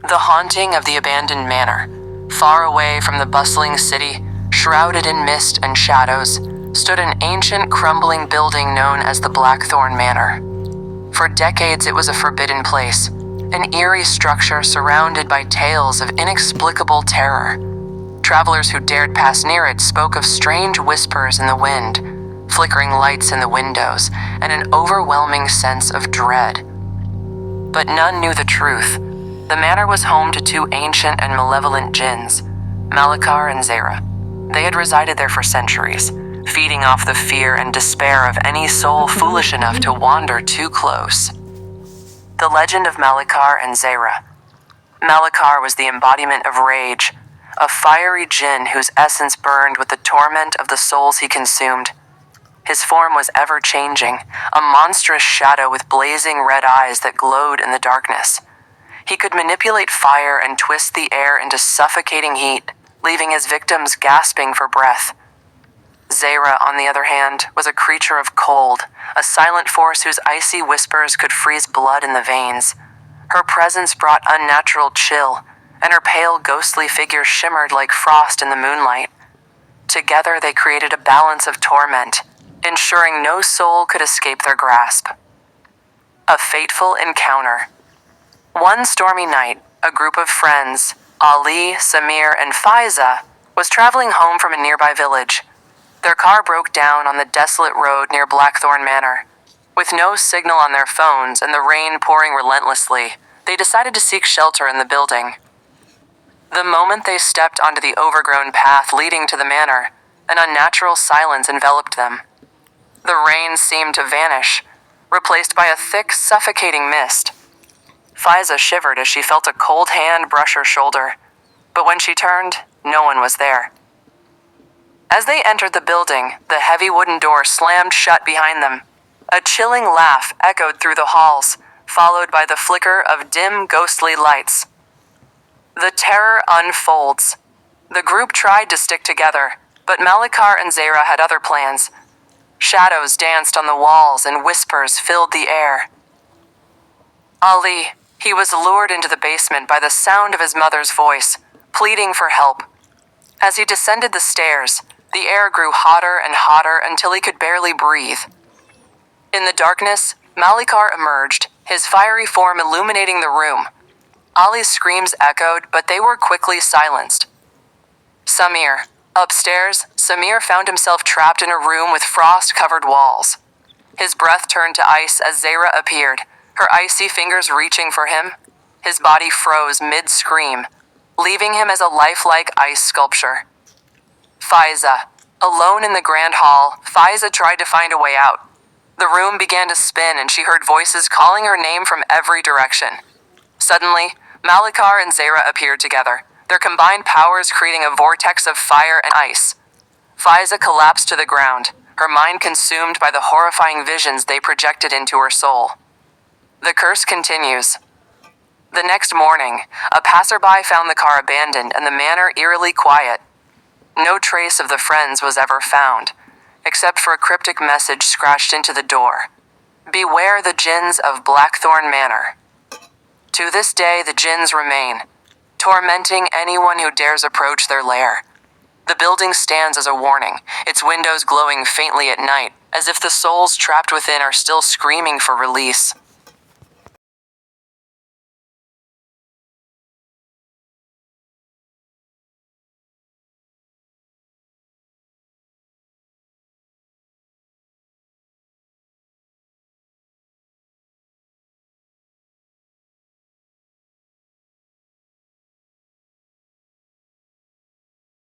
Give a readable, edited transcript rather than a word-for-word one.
The haunting of the abandoned manor, far away from the bustling city, shrouded in mist and shadows, stood an ancient, crumbling building known as the Blackthorn Manor. For decades it was a forbidden place, an eerie structure surrounded by tales of inexplicable terror. Travelers who dared pass near it spoke of strange whispers in the wind, flickering lights in the windows, and an overwhelming sense of dread. But none knew the truth. The manor was home to two ancient and malevolent jinns, Malakar and Zera. They had resided there for centuries, feeding off the fear and despair of any soul foolish enough to wander too close. The legend of Malakar and Zera. Malakar was the embodiment of rage, a fiery jinn whose essence burned with the torment of the souls he consumed. His form was ever-changing, a monstrous shadow with blazing red eyes that glowed in the darkness. He could manipulate fire and twist the air into suffocating heat, leaving his victims gasping for breath. Zera, on the other hand, was a creature of cold, a silent force whose icy whispers could freeze blood in the veins. Her presence brought unnatural chill, and her pale, ghostly figure shimmered like frost in the moonlight. Together they created a balance of torment, ensuring no soul could escape their grasp. A fateful encounter. One stormy night, a group of friends, Ali, Samir, and Faiza, was traveling home from a nearby village. Their car broke down on the desolate road near Blackthorn Manor. With no signal on their phones and the rain pouring relentlessly, they decided to seek shelter in the building. The moment they stepped onto the overgrown path leading to the manor, an unnatural silence enveloped them. The rain seemed to vanish, replaced by a thick, suffocating mist. Faiza shivered as she felt a cold hand brush her shoulder, but when she turned, no one was there. As they entered the building, the heavy wooden door slammed shut behind them. A chilling laugh echoed through the halls, followed by the flicker of dim, ghostly lights. The terror unfolds. The group tried to stick together, but Malakar and Zera had other plans. Shadows danced on the walls and whispers filled the air. Ali, he was lured into the basement by the sound of his mother's voice, pleading for help. As he descended the stairs, the air grew hotter and hotter until he could barely breathe. In the darkness, Malakar emerged, his fiery form illuminating the room. Ali's screams echoed, but they were quickly silenced. Samir. Upstairs, Samir found himself trapped in a room with frost-covered walls. His breath turned to ice as Zera appeared, her icy fingers reaching for him. His body froze mid-scream, leaving him as a lifelike ice sculpture. Faiza. Alone in the grand hall, Faiza tried to find a way out. The room began to spin and she heard voices calling her name from every direction. Suddenly, Malakar and Zera appeared together, their combined powers creating a vortex of fire and ice. Faiza collapsed to the ground, her mind consumed by the horrifying visions they projected into her soul. The curse continues. The next morning, a passerby found the car abandoned and the manor eerily quiet. No trace of the friends was ever found, except for a cryptic message scratched into the door. Beware the jinns of Blackthorn Manor. To this day, the jinns remain, tormenting anyone who dares approach their lair. The building stands as a warning, its windows glowing faintly at night, as if the souls trapped within are still screaming for release.